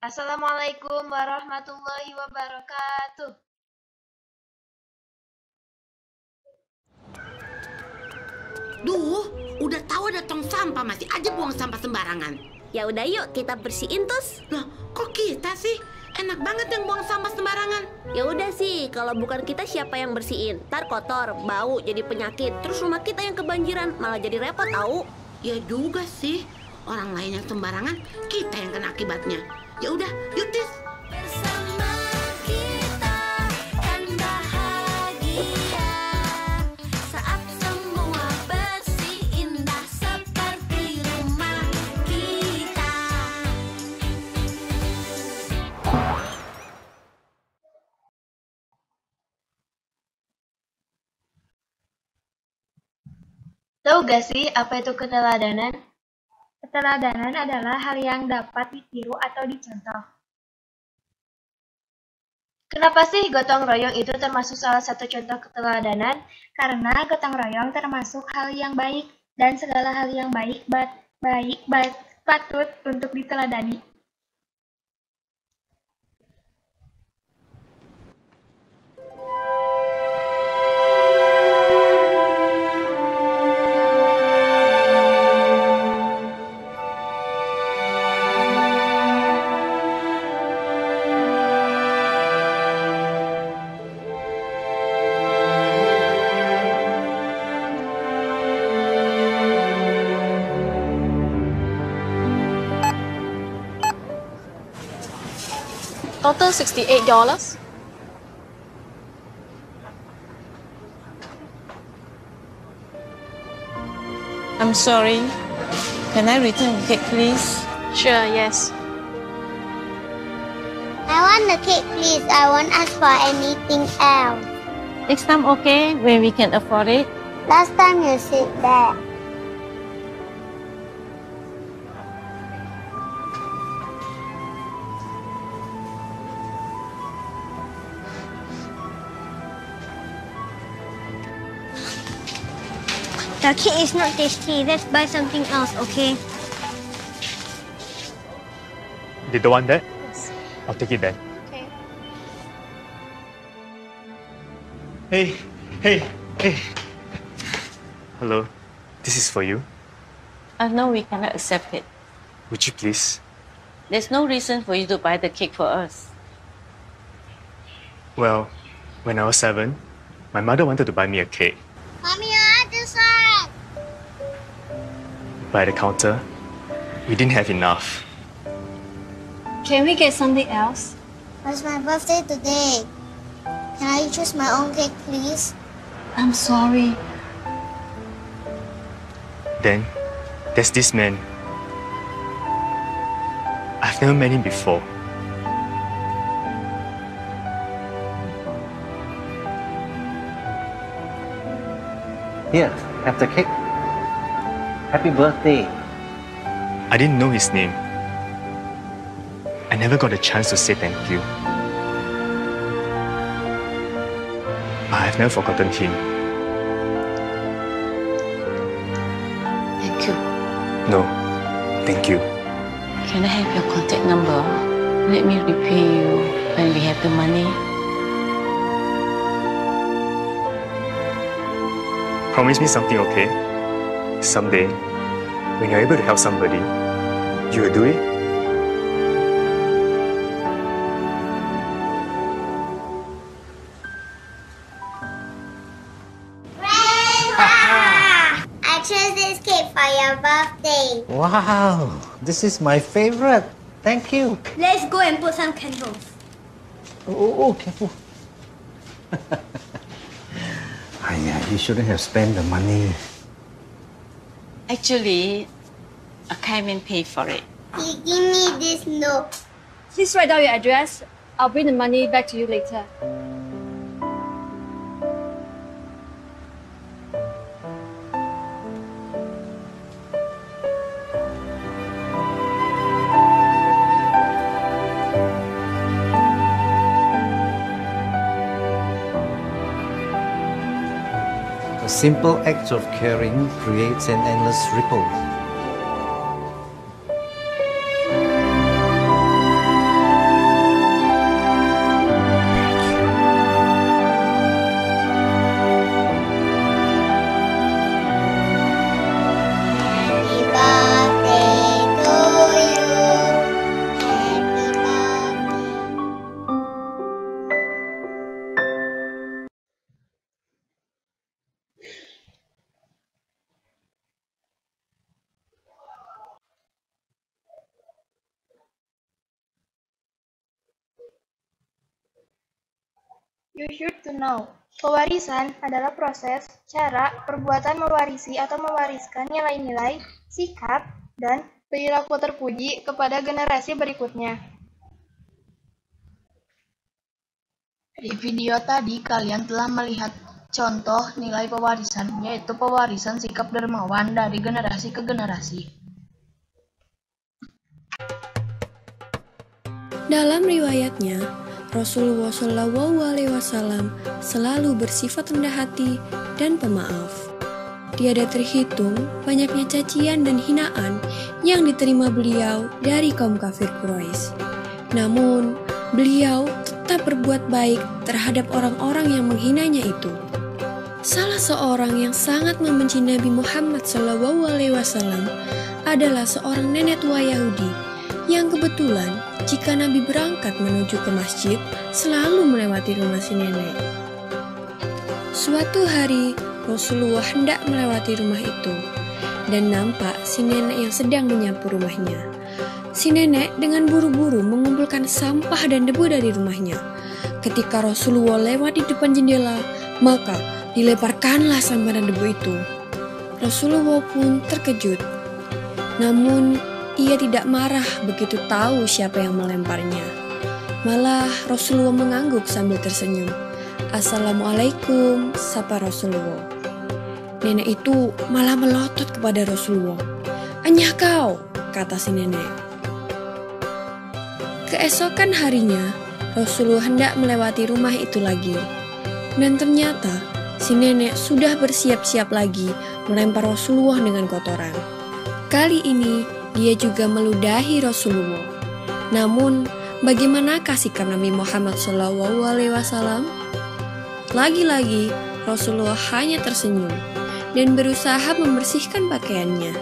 Assalamualaikum warahmatullahi wabarakatuh. Duh, udah tahu ada tong sampah masih aja buang sampah sembarangan. Ya udah yuk kita bersihin tus. Loh, kok kita sih? Enak banget yang buang sampah sembarangan. Ya udah sih, kalau bukan kita siapa yang bersihin? Ntar kotor, bau, jadi penyakit. Terus rumah kita yang kebanjiran, malah jadi repot tahu. Ya juga sih. Orang lain yang sembarangan, kita yang kena akibatnya. Ya udah, yuk Tis. Bersama kita kan bahagia saat semua bersih indah seperti rumah kita. Tahu gak sih apa itu keteladanan? Keteladanan adalah hal yang dapat ditiru atau dicontoh. Kenapa sih gotong royong itu termasuk salah satu contoh keteladanan? Karena gotong royong termasuk hal yang baik dan segala hal yang baik patut untuk diteladani. Total $68. I'm sorry. Can I return the cake, please? Sure, yes. I want the cake, please. I won't ask for anything else. Next time, okay, when we can afford it. Last time you said that. The cake is not tasty. Let's buy something else, okay? You don't want that? Yes. I'll take it then. Okay. Hey. Hello, this is for you. No, we cannot accept it. Would you please? There's no reason for you to buy the cake for us. Well, when I was 7, my mother wanted to buy me a cake. Mommy, I just saw it. But at the counter, we didn't have enough. Can we get something else? It's my birthday today. Can I choose my own cake, please? I'm sorry. Then, there's this man. I've never met him before. Here, have the cake. Happy birthday. I didn't know his name. I never got a chance to say thank you. But I've never forgotten him. Thank you. No, thank you. Can I have your contact number? Let me repay you when we have the money. Promise me something, okay? Someday, when you're able to help somebody, you will do it. I chose this cake for your birthday. Wow, this is my favorite. Thank you. Let's go and put some candles. Oh, careful. You shouldn't have spent the money. Actually, I came and paid for it. You give me this note. Please write down your address. I'll bring the money back to you later. A simple act of caring creates an endless ripple. You should to know. Pewarisan adalah proses, cara, perbuatan mewarisi atau mewariskan nilai-nilai, sikap, dan perilaku terpuji kepada generasi berikutnya. Di video tadi kalian telah melihat contoh nilai pewarisan, yaitu pewarisan sikap dermawan dari generasi ke generasi. Dalam riwayatnya, Rasulullah SAW selalu bersifat rendah hati dan pemaaf. Tiada terhitung banyaknya cacian dan hinaan yang diterima beliau dari kaum kafir Quraisy. Namun, beliau tetap berbuat baik terhadap orang-orang yang menghinanya itu. Salah seorang yang sangat membenci Nabi Muhammad SAW adalah seorang nenek tua Yahudi yang kebetulan jika Nabi berangkat menuju ke masjid selalu melewati rumah si nenek. Suatu hari Rasulullah hendak melewati rumah itu dan nampak si nenek yang sedang menyapu rumahnya. Si nenek dengan buru-buru mengumpulkan sampah dan debu dari rumahnya. Ketika Rasulullah lewat di depan jendela, maka dilemparkanlah sampah dan debu itu. Rasulullah pun terkejut. Namun, ia tidak marah begitu tahu siapa yang melemparnya. Malah Rasulullah mengangguk sambil tersenyum. Assalamualaikum, sapa Rasulullah. Nenek itu malah melotot kepada Rasulullah. Anyah kau, kata si nenek. Keesokan harinya, Rasulullah hendak melewati rumah itu lagi. Dan ternyata, si nenek sudah bersiap-siap lagi melempar Rasulullah dengan kotoran. Kali ini, dia juga meludahi Rasulullah. Namun, bagaimanakah sikap Nabi Muhammad SAW? Lagi-lagi, Rasulullah hanya tersenyum dan berusaha membersihkan pakaiannya.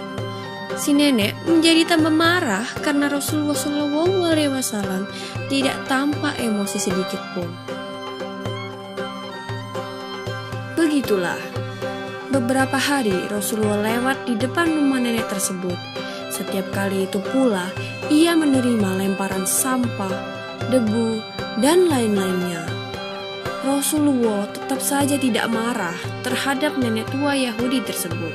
Si nenek menjadi tambah marah karena Rasulullah SAW tidak tampak emosi sedikit pun. Begitulah, beberapa hari Rasulullah lewat di depan rumah nenek tersebut. Setiap kali itu pula, ia menerima lemparan sampah, debu, dan lain-lainnya. Rasulullah tetap saja tidak marah terhadap nenek tua Yahudi tersebut.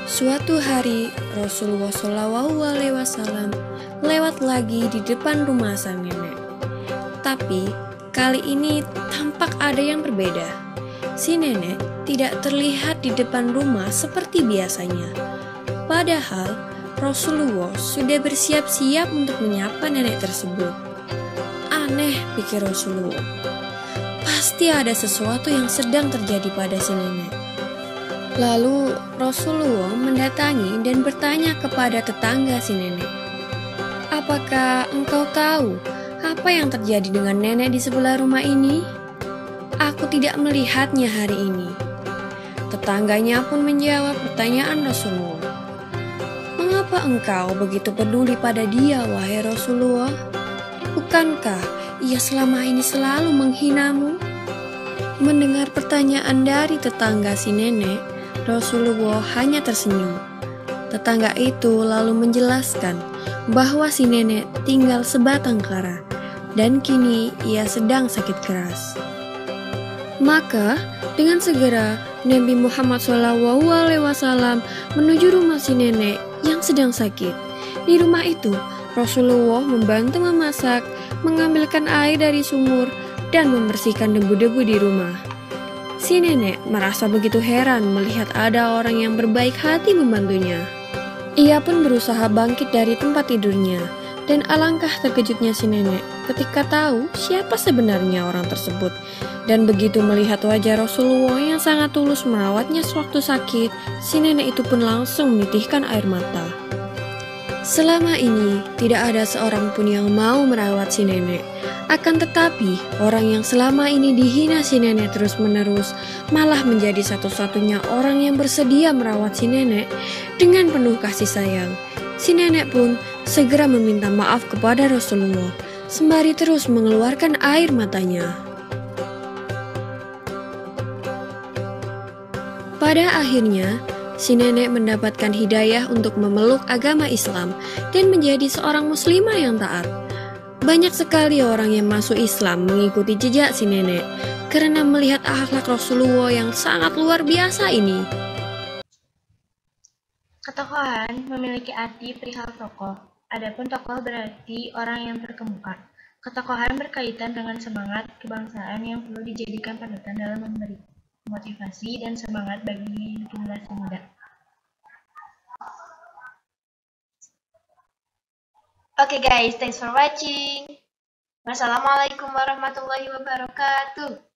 Suatu hari, Rasulullah SAW lewat lagi di depan rumah sang nenek. Tapi, kali ini tampak ada yang berbeda. Si nenek tidak terlihat di depan rumah seperti biasanya. Padahal Rasulullah sudah bersiap-siap untuk menyapa nenek tersebut. Aneh, pikir Rasulullah. Pasti ada sesuatu yang sedang terjadi pada si nenek. Lalu Rasulullah mendatangi dan bertanya kepada tetangga si nenek. Apakah engkau tahu apa yang terjadi dengan nenek di sebelah rumah ini? Aku tidak melihatnya hari ini. Tetangganya pun menjawab pertanyaan Rasulullah. Mengapa engkau begitu peduli pada dia, wahai Rasulullah? Bukankah ia selama ini selalu menghinamu? Mendengar pertanyaan dari tetangga si nenek, Rasulullah hanya tersenyum. Tetangga itu lalu menjelaskan bahwa si nenek tinggal sebatang kara dan kini ia sedang sakit keras. Maka dengan segera Nabi Muhammad SAW menuju rumah si nenek yang sedang sakit. Di rumah itu, Rasulullah membantu memasak, mengambilkan air dari sumur, dan membersihkan debu-debu di rumah. Si nenek merasa begitu heran melihat ada orang yang berbaik hati membantunya. Ia pun berusaha bangkit dari tempat tidurnya, dan alangkah terkejutnya si nenek ketika tahu siapa sebenarnya orang tersebut. Dan begitu melihat wajah Rasulullah yang sangat tulus merawatnya sewaktu sakit, si nenek itu pun langsung menitihkan air mata. Selama ini, tidak ada seorang pun yang mau merawat si nenek. Akan tetapi, orang yang selama ini dihina si nenek terus-menerus malah menjadi satu-satunya orang yang bersedia merawat si nenek dengan penuh kasih sayang. Si nenek pun segera meminta maaf kepada Rasulullah, sembari terus mengeluarkan air matanya. Pada akhirnya, si nenek mendapatkan hidayah untuk memeluk agama Islam dan menjadi seorang muslimah yang taat. Banyak sekali orang yang masuk Islam mengikuti jejak si nenek karena melihat akhlak Rasulullah yang sangat luar biasa ini. Ketokohan memiliki arti perihal tokoh. Adapun tokoh berarti orang yang terkemuka. Ketokohan berkaitan dengan semangat kebangsaan yang perlu dijadikan panutan dalam memberi motivasi dan semangat bagi generasi muda. Oke guys, thanks for watching. Wassalamualaikum warahmatullahi wabarakatuh.